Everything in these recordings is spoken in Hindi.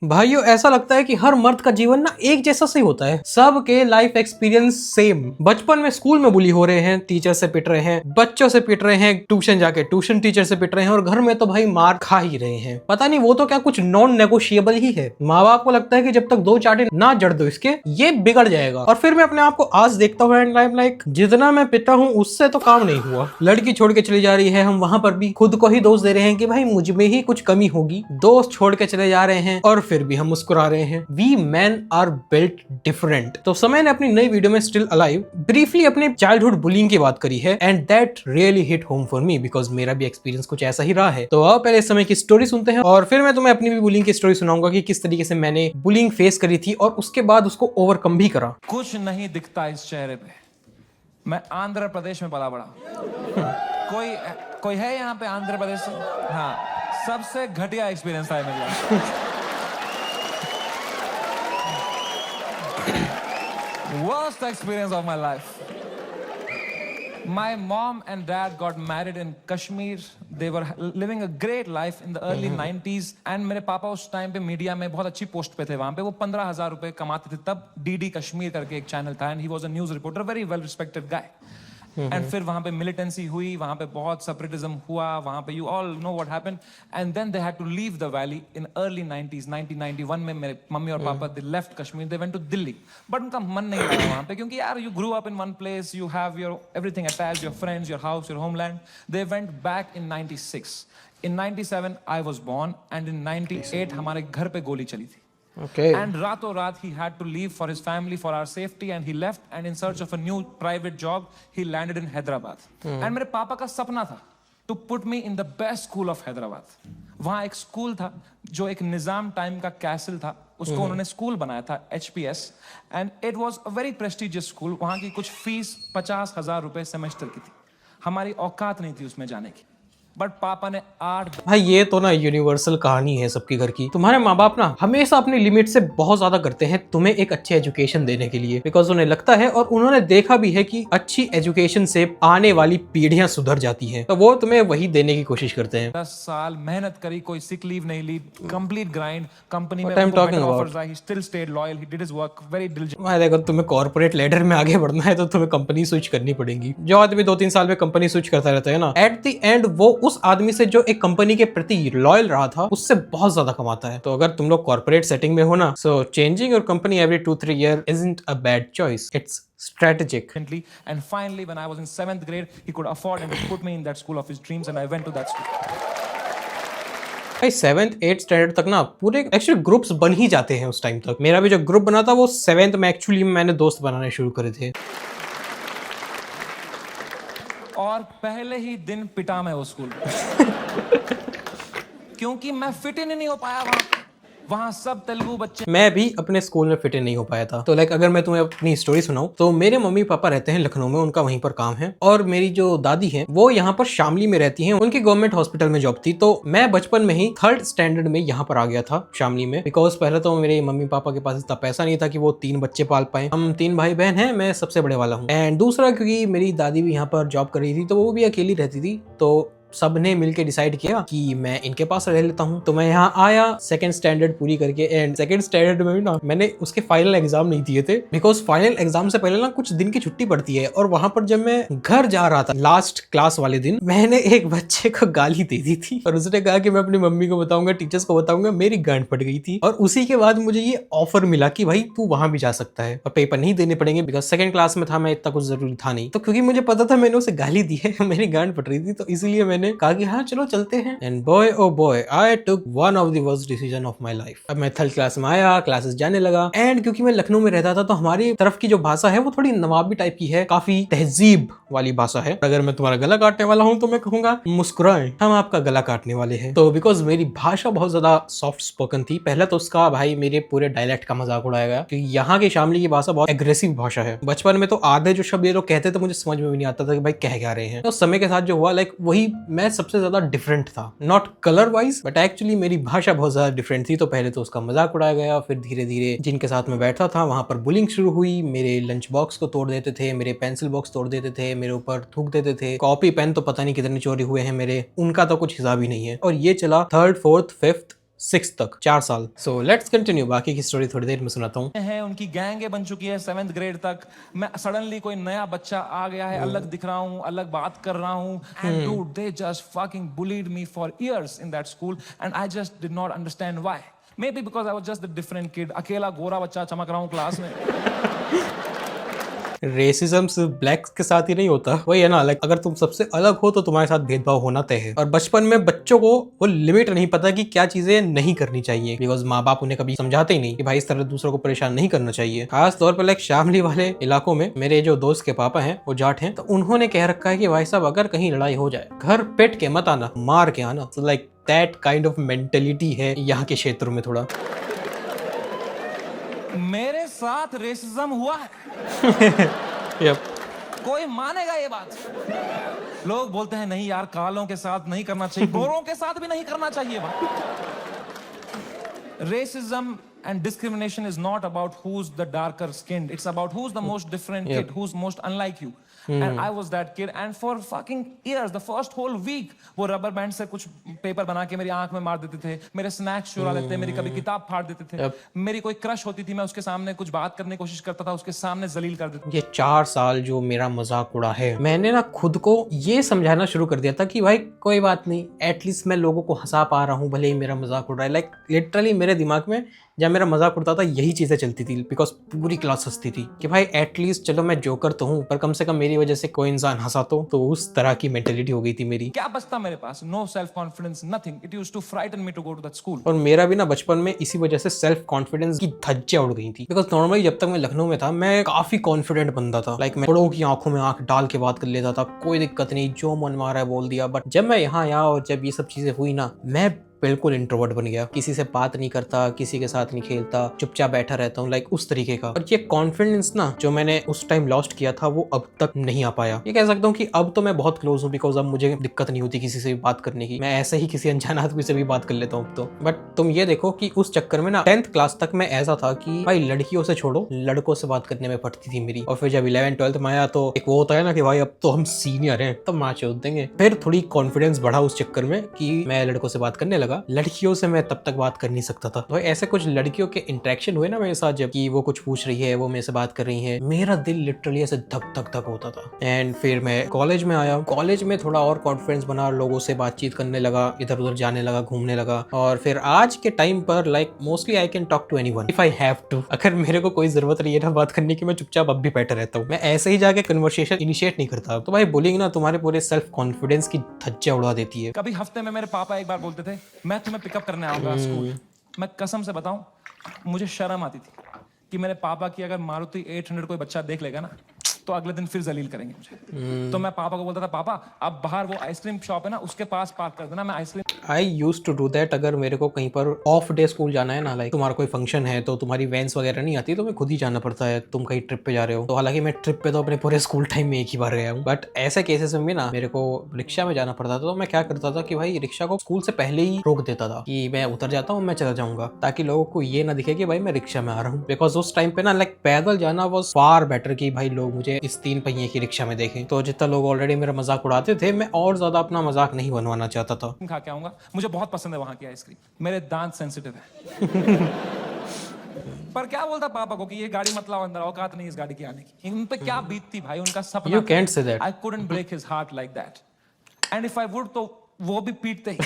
भाइयों, ऐसा लगता है कि हर मर्द का जीवन ना एक जैसा से होता है। सबके लाइफ एक्सपीरियंस सेम। बचपन में स्कूल में बुली हो रहे हैं, टीचर से पिट रहे हैं, बच्चों से पिट रहे हैं, ट्यूशन जाके ट्यूशन टीचर से पिट रहे हैं, और घर में तो भाई मार खा ही रहे हैं। पता नहीं वो तो क्या कुछ नॉन नेगोशिएबल ही है। माँ बाप को लगता है कि जब तक दो चाटे ना जड़ दो इसके, ये बिगड़ जाएगा। और फिर मैं अपने आप को आज देखता हूँ एंड लाइफ लाइक जितना मैं पिटा हूँ उससे तो काम नहीं हुआ। लड़की छोड़ के चली जा रही है, हम वहां पर भी खुद को ही दोष दे रहे हैं कि भाई मुझ में ही कुछ कमी होगी। दोस्त छोड़ के चले जा रहे हैं और फिर भी हम मुस्कुरा रहे हैं। We men are built different. तो समय ने अपनी नई वीडियो में स्टिल अलाइव ब्रीफली अपने चाइल्डहुड बुलिंग की बात करी है, and that really hit home for me because मेरा भी एक्सपीरियंस कुछ ऐसा ही रहा है। तो आओ पहले इस समय की स्टोरी सुनते हैं और फिर मैं तुम्हें अपनी भी बुलिंग की स्टोरी सुनाऊंगा कि किस तरीके से मैंने बुलिंग फेस करी थी और उसके बाद उसको ओवरकम भी करा। कुछ नहीं दिखता इस चेहरे पे। मैं आंध्र प्रदेश में पला बड़ा। कोई कोई है यहाँ पे आंध्र प्रदेश से? हाँ, सबसे घटिया एक्सपीरियंस था मेरा। Worst experience of my life. My mom and dad got married in Kashmir. They were living a great life in the early 90s. And मेरे पापा उस टाइम पे मीडिया में बहुत अच्छी पोस्ट पे थे। वहाँ पे वो 15,000 रुपए कमाते थे। तब DD कश्मीर करके एक चैनल था and he was a news reporter, very well respected guy. And फिर वहां पे मिलिटेंसी हुई, वहां पे बहुत सेपरेटिज्म हुआ, वहां पे you all know what happened, and then they had to leave the valley in early 90s। 1991 में मेरे मम्मी और पापा they left Kashmir, they went to Delhi. But उनका मन नहीं लगा वहां पे, क्योंकि यार you grew up in one place, you have your everything attached, your friends, your house, your homeland. They went back in 96। In 97 I was born and in 98 हमारे घर पे गोली चली थी। Okay. And rato raat he had to leave for his family, for our safety, and he left and in search of a new private job he landed in Hyderabad. And मेरे पापा का सपना था to put me in the best school of Hyderabad. वहाँ एक स्कूल था जो एक निजाम टाइम का कैसल था, उसको उन्होंने स्कूल बनाया था, HPS, and it was a very prestigious school. वहाँ की कुछ फीस 50,000 रुपए सेमेस्टर की थी। हमारी औकात नहीं थी उसमें जाने की, बट पापा ने 8। भाई ये तो ना यूनिवर्सल कहानी है सबके घर की। तुम्हारे माँ बाप ना हमेशा अपनी लिमिट से बहुत ज्यादा करते हैं तुम्हें एक अच्छी एजुकेशन देने के लिए, बिकॉज उन्हें लगता है और उन्होंने देखा भी है कि अच्छी एजुकेशन से आने वाली पीढ़ियां सुधर जाती हैं, तो वो तुम्हें वही देने की कोशिश करते हैं। 10 साल मेहनत करी, कोई सिक लीव नहीं ली, कंप्लीट ग्राइंड। कंपनी में ऑफर्स आई, he still stayed loyal, he did his work very diligent. भाई देखो, तुम्हें कॉर्पोरेट लेडर में आगे बढ़ना है तो तुम्हें कंपनी स्विच करनी पड़ेगी। जो आदमी 2-3 साल में कंपनी स्विच करता रहता है ना, एट द एंड वो उस आदमी से जो एक कंपनी के प्रति लॉयल रहा था उससे बहुत ज्यादा कमाता है। तो अगर तुम लोग कॉर्पोरेट सेटिंग में हो ना, so changing your company every 2-3 year isn't a bad choice, it's strategic. And finally when I was in 7th grade he could afford and put me in that school of his dreams and I went to that school. भाई 7th-8th स्टैंडर्ड तक ना पूरे एक्चुअली ग्रुप्स बन ही जाते हैं उस टाइम तक। मेरा भी जो ग्रुप बना था वो 7th में एक्चुअली मैंने दोस्त बनाने शुरू करे थे। और पहले ही दिन पिटा मैं वो स्कूल क्योंकि मैं फिट इन नहीं हो पाया वहाँ सब तेलुगु बच्चे। मैं भी अपने स्कूल में फिट इन नहीं हो पाया था। तो लाइक अगर मैं तुम्हें अपनी स्टोरी सुनाऊं तो मेरे मम्मी पापा रहते हैं लखनऊ में, उनका वहीं पर काम है, और मेरी जो दादी है वो यहाँ पर शामली में रहती हैं, उनकी गवर्नमेंट हॉस्पिटल में जॉब थी। तो मैं बचपन में ही 3rd स्टैंडर्ड में यहाँ पर आ गया था शामली में, बिकॉज पहले तो मेरे मम्मी पापा के पास इतना पैसा नहीं था कि वो 3 बच्चे पाल पाए। हम 3 भाई बहन हैं, मैं सबसे बड़े वाला हूँ। एंड दूसरा क्योंकि मेरी दादी भी यहाँ पर जॉब कर रही थी तो वो भी अकेली रहती थी, तो सबने मिलके डिसाइड किया कि मैं इनके पास रह लेता हूँ। तो मैं यहाँ आया 2nd स्टैंडर्ड पूरी करके, एंड 2nd स्टैंडर्ड में भी ना मैंने उसके फाइनल एग्जाम नहीं दिए थे, बिकॉज फाइनल एग्जाम से पहले ना कुछ दिन की छुट्टी पड़ती है। और वहां पर जब मैं घर जा रहा था लास्ट क्लास वाले दिन, मैंने एक बच्चे को गाली दे दी थी और उसने कहा कि मैं अपनी मम्मी को बताऊंगा, टीचर्स को बताऊंगा, मेरी गांड फट गई थी। और उसी के बाद मुझे ये ऑफर मिला कि भाई तू वहां भी जा सकता है और पेपर नहीं देने पड़ेंगे, बिकॉज 2nd क्लास में था मैं, इतना कुछ जरूरी था नहीं। तो क्योंकि मुझे पता था मैंने उसे गाली दी है, मेरी गांड फट रही थी, तो इसलिए मैंने कहा कि हाँ चलो चलते हैं। And boy oh boy, I took one of the worst decision of my life. अब मैं 3rd क्लास में आया, क्लासेस जाने लगा, एंड क्योंकि मैं लखनऊ में रहता था तो हमारी तरफ की जो भाषा है वो थोड़ी नवाबी टाइप की है, काफी तहजीब वाली भाषा है। अगर मैं तुम्हारा गला काटने वाला हूँ तो मैं कहूंगा मुस्कुराएं, हम आपका गला काटने वाले हैं। तो बिकॉज मेरी भाषा बहुत ज्यादा सॉफ्ट स्पोकन थी, पहले तो उसका भाई मेरे पूरे डायलेक्ट का मजाक उड़ाया गया कि यहाँ की शामली की भाषा बहुत एग्रेसिव भाषा है। बचपन में तो आधे जो शब्द ये लोग कहते थे मुझे समझ में भी नहीं आता था कि भाई कह क्या रहे हैं। तो समय के साथ जो हुआ, लाइक वही मैं सबसे ज्यादा डिफरेंट था, not colour wise but actually मेरी भाषा बहुत ज्यादा डिफरेंट थी। तो पहले तो उसका मजाक उड़ाया गया, फिर धीरे धीरे जिनके साथ में बैठता था वहां पर बुलिंग शुरू हुई। मेरे लंच बॉक्स को तोड़ देते थे, मेरे पेंसिल बॉक्स तोड़ देते थे, मेरे ऊपर थूक देते थे, कॉपी पेन तो पता नहीं कितने चोरी हुए हैं मेरे, उनका तो कुछ हिसाब ही नहीं है। और ये चला 3rd 4th 5th 6 तक 4 साल। सो लेट्स कंटिन्यू, बाकी की स्टोरी थोड़ी देर में सुनाता हूँ। है उनकी गैंगे बन चुकी है 7th ग्रेड तक। मैं सडनली कोई नया बच्चा आ गया है, अलग दिख रहा हूँ, अलग बात कर रहा हूँ, and dude they just fucking bullied me for years in that school and I just did not understand why. May be because I was just the different kid, अकेला गोरा बच्चा चमक रहा हूँ क्लास में। रेसिज्म सिर्फ ब्लैक्स के साथ ही नहीं होता, वही है ना, लाइक अगर तुम सबसे अलग हो तो तुम्हारे साथ भेदभाव होना तय है। और बचपन में बच्चों को वो लिमिट नहीं पता कि क्या चीजें नहीं करनी चाहिए, बिकॉज माँ बाप उन्हें कभी समझाते ही नहीं कि भाई इस तरह दूसरों को परेशान नहीं करना चाहिए। खास तौर पर लाइक शामली वाले इलाकों में मेरे जो दोस्त के पापा हैं वो जाट हैं, तो उन्होंने कह रखा है कि भाई साहब अगर कहीं लड़ाई हो जाए घर पेट के मत आना, मार के आना। तो like that kind of mentality है यहाँ के क्षेत्रों में थोड़ा। मेरे साथ रेसिज्म हुआ है। यप। कोई मानेगा ये बात? लोग बोलते हैं नहीं यार, कालों के साथ नहीं करना चाहिए, गोरों के साथ भी नहीं करना चाहिए बात। Racism and discrimination is not about who's the darker skinned. It's about who's the most different kid, who's most unlike you. And I was that kid. And for fucking years, the first whole week, वो रबर बैंड से कुछ पेपर बना के मेरी आंख में मार देते थे, मेरे स्नैक्स चुरा लेते थे, मेरी कभी किताब फाड़ देते थे। मेरी कोई क्रश होती थी, मैं उसके सामने कुछ बात करने की कोशिश करता था, उसके सामने जलील कर देता। ये 4 साल जो मेरा मजाक उड़ा है, मैंने ना खुद को ये समझाना शुरू कर दिया था कि भाई कोई बात नहीं, एटलीस्ट मैं लोगों को हंसा पा रहा हूँ, भले ही मेरा मजाक उड़ रहा है। लाइक लिटरली मेरे दिमाग में जब मेरा मजाक उड़ता था यही चीजें चलती थी, बिकॉज पूरी क्लास हंसती थी कि भाई एटलीस्ट चलो मैं जोकर तो हूँ, पर कम से कम मेरी वजह से कोई इंसान हंसा तो उस तरह की मेंटेलिटी हो गई थी मेरी। क्या बचता मेरे पास? No self confidence, nothing. It used to frighten me to go to that school. और मेरा भी ना बचपन में इसी वजह से सेल्फ कॉन्फिडेंस की धज्जियां उड़ गई थी, बिकॉज नॉर्मली जब तक मैं लखनऊ में था मैं काफी कॉन्फिडेंट बंदा था। लाइक मैं बड़ों की आंखों में आंख डाल के बात कर लेता था, कोई दिक्कत नहीं, जो मन मारा है बोल दिया। बट जब मैं यहाँ आया और जब ये सब चीजें हुई ना, मैं बिल्कुल इंट्रोवर्ट बन गया, किसी से बात नहीं करता, किसी के साथ नहीं खेलता, चुपचाप बैठा रहता हूँ, लाइक उस तरीके का। और ये कॉन्फिडेंस ना जो मैंने उस टाइम लॉस्ट किया था वो अब तक नहीं आ पाया। ये कह सकता हूँ कि अब तो मैं बहुत क्लोज हूँ, बिकॉज अब मुझे दिक्कत नहीं होती किसी से भी बात करने की, मैं ऐसे ही किसी अनजान आदमी से भी बात कर लेता हूँ तो। बट तुम ये देखो कि उस चक्कर में ना 10th क्लास तक मैं ऐसा था कि भाई लड़कियों से छोड़ो, लड़कों से बात करने में फटती थी मेरी। और फिर जब 11th-12th में आया तो एक वो होता है ना कि भाई अब तो हम सीनियर हैं, तब माँ चोद देंगे। फिर थोड़ी कॉन्फिडेंस बढ़ा उस चक्कर में कि मैं लड़कों से बात करने लगा, लड़कियों से मैं तब तक बात कर नहीं सकता था। तो ऐसे कुछ लड़कियों के इंटरेक्शन हुए ना मेरे साथ, जब कि वो कुछ पूछ रही है, वो मेरे से बात कर रही है, मेरा दिल लिटरली ऐसे धक धक धक होता था। एंड फिर मैं कॉलेज में आया, कॉलेज में थोड़ा और कॉन्फिडेंस बना, लोगों से बातचीत करने लगा, इधर उधर जाने लगा, घूमने लगा। और फिर आज के टाइम पर like mostly I can talk to anyone if I have to. अगर मेरे को कोई जरूरत नहीं है ना बात करने की, मैं चुपचाप अब भी बैठा रहता हूँ, मैं ऐसे ही जाके कन्वर्सेशन इनिशिएट नहीं करता। तो भाई बुलिंग ना तुम्हारे पूरे सेल्फ कॉन्फिडेंस की धज्जियां उड़ा देती है। कभी हफ्ते में मेरे पापा एक बार बोलते थे मैं तुम्हें पिकअप करने आऊंगा स्कूल। मैं कसम से बताऊं, मुझे शर्म आती थी कि मेरे पापा की अगर मारुति 800 कोई बच्चा देख लेगा ना तो अगले दिन फिर जलील करेंगे मुझे। तो मैं पापा को बोलता था पापा अब बाहर वो आइसक्रीम शॉप है ना उसके पास पार्क कर देना, मैं ice cream. I used to do that. अगर मेरे को कहीं पर ऑफ डे स्कूल जाना है ना, लाइक तुम्हारा कोई फंक्शन है तो तुम्हारी वैन्स वगैरह नहीं आती, तो मैं खुद ही जाना पड़ता है। तुम कहीं ट्रिप पे जा रहे हो तो, हालांकि मैं ट्रिप पे तो अपने पूरे स्कूल टाइम में एक ही बार गया हूँ, बट ऐसे केसेस में भी ना मेरे को रिक्शा में जाना पड़ता था। तो मैं क्या करता था कि भाई रिक्शा को स्कूल से पहले ही रोक देता था कि मैं उतर जाता हूँ, मैं चला जाऊंगा, ताकि लोगों को ये ना दिखे कि भाई मैं रिक्शा में आ रहा हूँ। बिकॉज उस टाइम पे ना लाइक पैदल जाना वॉज फार बेटर कि भाई लोग मुझे इस 3 पहिए की रिक्शा में देखें। तो जितना लोग ऑलरेडी मेरा मजाक उड़ाते थे, मैं और ज्यादा अपना मजाक नहीं बनवाना चाहता था। खा के आऊंगा, मुझे बहुत पसंद है वहां की आइसक्रीम, मेरे दांत सेंसिटिव है। पर क्या बोलता पापा को कि ये गाड़ी मत लाओ अंदर, औकात नहीं इस गाड़ी की आने की। उन पे क्या बीतती भाई, उनका सपना। You can't say that. I couldn't break his heart like that. And if I would तो वो भी पीटते ही।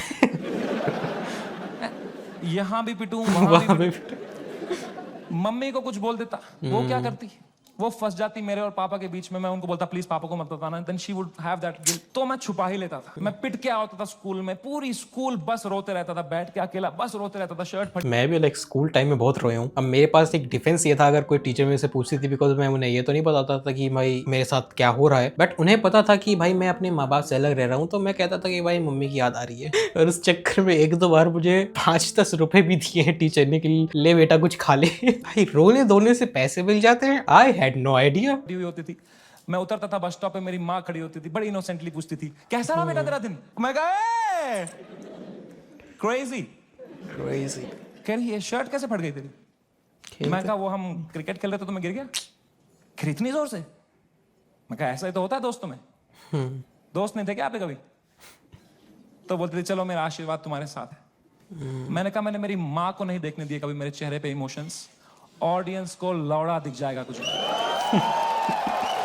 यहाँ भी पिटूं, वहां भी पिटूं। मम्मी को कुछ बोल देता, वो क्या करती, वो फंस जाती मेरे और पापा के बीच में। मैं उनको बोलता प्लीज पापा को मत बताना, then she would have that guilt. तो मैं छुपा ही लेता था। मैं पिट के आता था स्कूल में, पूरी स्कूल बस रोते रहता था, बैठ के अकेला बस रोते रहता था, शर्ट फट। मैं भी लाइक स्कूल टाइम में बहुत रोया हूँ। अब मेरे पास एक डिफेंस ये था, अगर कोई टीचर मेरे से पूछती थी, बिकॉज मैं उन्हें ये तो नहीं बताता था कि भाई मेरे साथ क्या हो रहा है, बट उन्हें पता था कि भाई मैं अपने माँ बाप से अलग रह रहा हूँ। तो मैं कहता था कि भाई मम्मी की याद आ रही है। और उस चक्कर में 1-2 बार मुझे 5-10 रुपए भी दिए हैं टीचर ने कि ले बेटा कुछ खा ले। भाई रोने धोने से पैसे मिल जाते हैं, आई हैड नो आइडिया। हुई होती थी, मैं उतरता था बस स्टॉप पे, मेरी माँ खड़ी होती थी, बड़ी इनोसेंटली पूछती थी कैसा रहा बेटा तेरा दिन। मैं कहा क्रेजी कह रही है शर्ट कैसे फट गई तेरी। मैं कहा वो हम क्रिकेट खेल रहे थे तो मैं गिर गया। फिर इतनी जोर से। मैं कहा ऐसा ही तो होता है दोस्तों में। दोस्त नहीं थे क्या आपके कभी? तो बोलते थे चलो मेरा आशीर्वाद तुम्हारे साथ है। मैंने कहा मैंने मेरी माँ को नहीं देखने दिए कभी मेरे चेहरे पे इमोशंस, ऑडियंस को लौड़ा दिख जाएगा कुछ।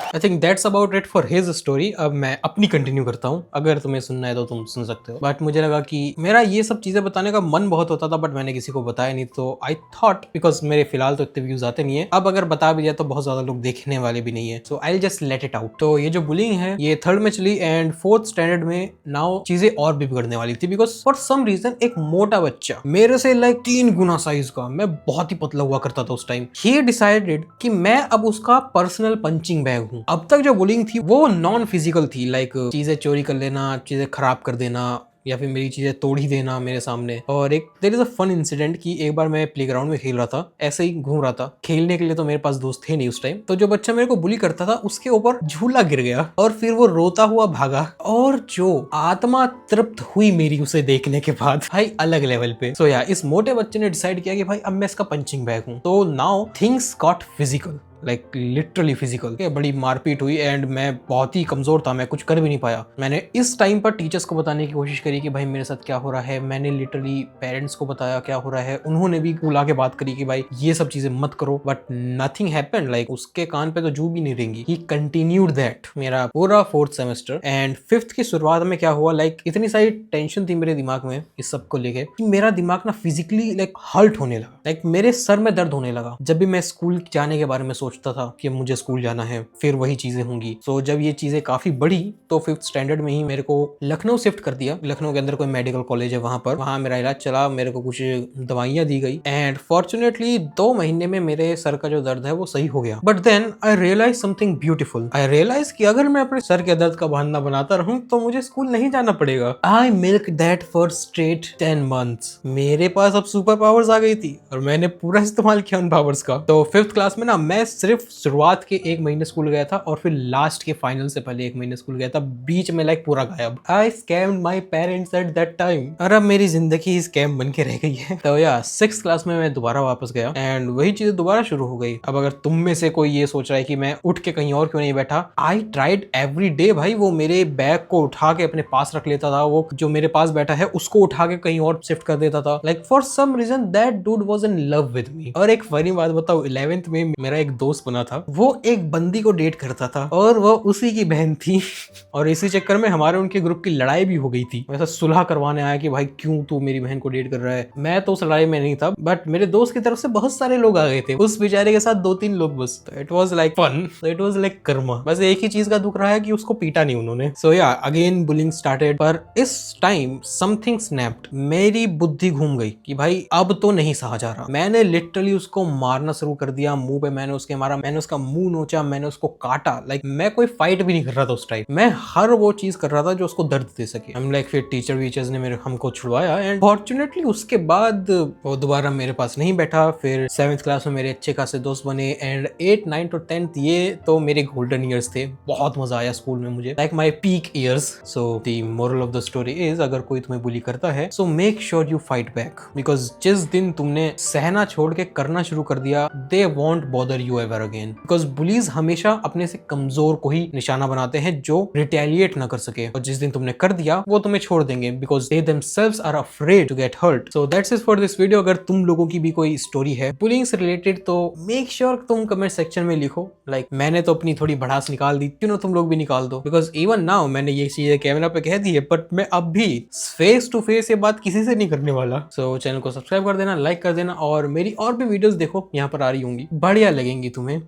I think that's about it for his story. अब मैं अपनी कंटिन्यू करता हूँ, अगर तुम्हें सुनना है तो तुम सुन सकते हो। बट मुझे लगा कि मेरा ये सब चीजें बताने का मन बहुत होता था, बट मैंने किसी को बताया नहीं, तो आई थॉट बिकॉज मेरे फिलहाल तो इतने व्यूज आते नहीं है, अब अगर बता भी जाए तो बहुत ज्यादा लोग देखने वाले भी नहीं है, so I just let it out. तो ये जो बुलिंग है ये 3rd में चली एंड 4th स्टैंडर्ड में नाउ चीजें और भी बिगड़ने वाली थी, बिकॉज फॉर सम रीजन एक मोटा बच्चा मेरे से लाइक 3 गुना साइज का, मैं बहुत ही पतला हुआ करता था उस टाइम, ही डिसाइडेड कि मैं अब उसका पर्सनल पंचिंग बैग हूँ। अब तक जो बुलिंग थी वो नॉन फिजिकल थी, लाइक चीजें चोरी कर लेना, चीजें खराब कर देना, या फिर मेरी चीजें तोड़ ही देना मेरे सामने। और एक there is a fun incident कि एक बार मैं प्लेग्राउंड में खेल रहा था, ऐसे ही घूम रहा था, खेलने के लिए तो मेरे पास दोस्त थे नहीं उस टाइम, तो जो बच्चा मेरे को बुली करता था उसके ऊपर झूला गिर गया और फिर वो रोता हुआ भागा, और जो आत्मा तृप्त हुई मेरी उसे देखने के बाद भाई अलग लेवल पे। सो या इस मोटे बच्चे ने डिसाइड किया कि भाई अब मैं इसका पंचिंग बैग हूँ। तो now things got physical, like literally physical. बड़ी मारपीट हुई एंड मैं बहुत ही कमजोर था, मैं कुछ कर भी नहीं पाया। मैंने इस टाइम पर टीचर्स को बताने की कोशिश करी कि भाई मेरे साथ क्या हो रहा है, मैंने लिटरली पेरेंट्स को बताया क्या हो रहा है, उन्होंने भी बुला के बात करी कि भाई ये सब चीजें मत करो, बट नथिंग हैपेंड। लाइक उसके कान पे तो जू भी नहीं रहेंगी। ही कंटिन्यूड दैट मेरा पूरा 4th सेमेस्टर एंड 5th की शुरुआत में क्या हुआ, लाइक इतनी सारी टेंशन थी मेरे दिमाग में इस सब को लेके कि मेरा दिमाग ना फिजिकली लाइक हर्ट होने लगा, लाइक मेरे सर में दर्द होने लगा जब भी मैं स्कूल जाने के बारे में सोचता था कि मुझे स्कूल जाना है, फिर वही चीजें होंगी। सो जब ये चीजें काफी बढ़ी तो 5th स्टैंडर्ड में ही मेरे को लखनऊ शिफ्ट कर दिया। लखनऊ के अंदर कोई मेडिकल कॉलेज है, वहां मेरा इलाज चला, मेरे को कुछ दवाइयां दी गई एंड फॉर्चुनेटली 2 महीने में मेरे सर का जो दर्द है वो सही हो गया। But then I realize something beautiful. I realize कि अगर मैं अपने सर के दर्द का बहाना बनाता रहूं तो मुझे स्कूल नहीं जाना पड़ेगा। I milk that for straight 10 months। मेरे पास अब सुपर पावर्स आ गई थी और मैंने पूरा इस्तेमाल किया उन पावर्स का। तो 5th क्लास में ना मैं सिर्फ शुरुआत के 1 महीने स्कूल गया था और फिर लास्ट के फाइनल से पहले 1 महीने स्कूल गया था, बीच में लाइक पूरा गायब। I scammed my parents at that time और अब मेरी जिंदगी स्कैम बन के रह गई है। तो या 6th क्लास में मैं दोबारा वापस गया एंड वही चीजें दोबारा शुरू हो गई। अब अगर तुम में से कोई ये सोच रहा है कि मैं उठ के कहीं और क्यों नहीं बैठा, आई ट्राइड एवरी डे। भाई वो मेरे बैग को उठा के अपने पास रख लेता था, वो जो मेरे पास बैठा है उसको उठा के कहीं और शिफ्ट कर देता था। Like for some reason that dude was in love with me. और एक फनी बात बताऊं, 11th में मेरा एक दोस्त बना था, वो एक बंदी को डेट करता था और वो उसी की बहन थी और इसी चक्कर में हमारे उनके ग्रुप की लड़ाई भी हो गई थी। वैसा सुलह करवाने आया कि भाई क्यों तू मेरी बहन को डेट कर रहा है। मैं तो उस लड़ाई में नहीं था, बट मेरे दोस्त की तरफ से बहुत सारे लोग आ गए थे, उस बेचारे के साथ 2-3 लोग बस। तो it was like fun, it was like karma. बस एक ही चीज का दुख रहा है कि उसको पीटा नहीं उन्होंने। सो या अगेन बुलिंग स्टार्टेड, पर इस टाइम समथिंग स्नैप्ड। मेरी बुद्धि घूम गई कि भाई अब तो नहीं सहा जा रहा। मैंने लिटरली उसको मारना शुरू कर दिया, मुंह पे मैंने उसके मारा, मैंने उसका मुंह नोचा, मैंने उसको काटा। लाइक मैं कोई फाइट भी नहीं कर रहा था उस टाइम, मैं हर वो चीज कर रहा था जो उसको दर्द दे सके। हम लाइक फिर टीचर वीचर्स ने मेरे हमको छुड़वाया एंड फॉर्चुनेटली उसके बाद वो दोबारा मेरे पास नहीं बैठा। फिर 7th क्लास में मेरे अच्छे खासे दोस्त बने एंड 8, 9 और 10th ये तो मेरे गोल्डन ईयर्स थे। बहुत मजा आया स्कूल में मुझे, like my peak years. So the moral of the story is, अगर कोई तुम्हें बुली करता है so make sure you fight back, because जिस दिन तुमने सहना छोड़ के करना शुरू कर दिया, they want bother you ever again. Because bullies हमेशा अपने से कमजोर को ही निशाना बनाते हैं जो रिटेलिएट ना कर सके, और जिस दिन तुमने कर दिया वो तुम्हें छोड़ देंगे, because they themselves are afraid to get hurt. So that's it for this video. अगर तुम लोगों की भी कोई स्टोरी है बुलिंग से रिलेटेड तो मेक श्योर तुम कमेंट सेक्शन में लिखो। लाइक मैंने तो अपनी थोड़ी भड़ास निकाल दी, क्यों ना तुम लोग भी निकाल दो, बिकॉज इवन नाउ मैंने ये चीजें कैमरा पे कह दी है, बट मैं अब भी फेस टू फेस ये बात किसी से नहीं करने वाला। सो चैनल को सब्सक्राइब कर देना, लाइक कर देना, और मेरी और भी वीडियोस देखो, यहाँ पर आ रही होंगी, बढ़िया लगेंगी तुम्हें।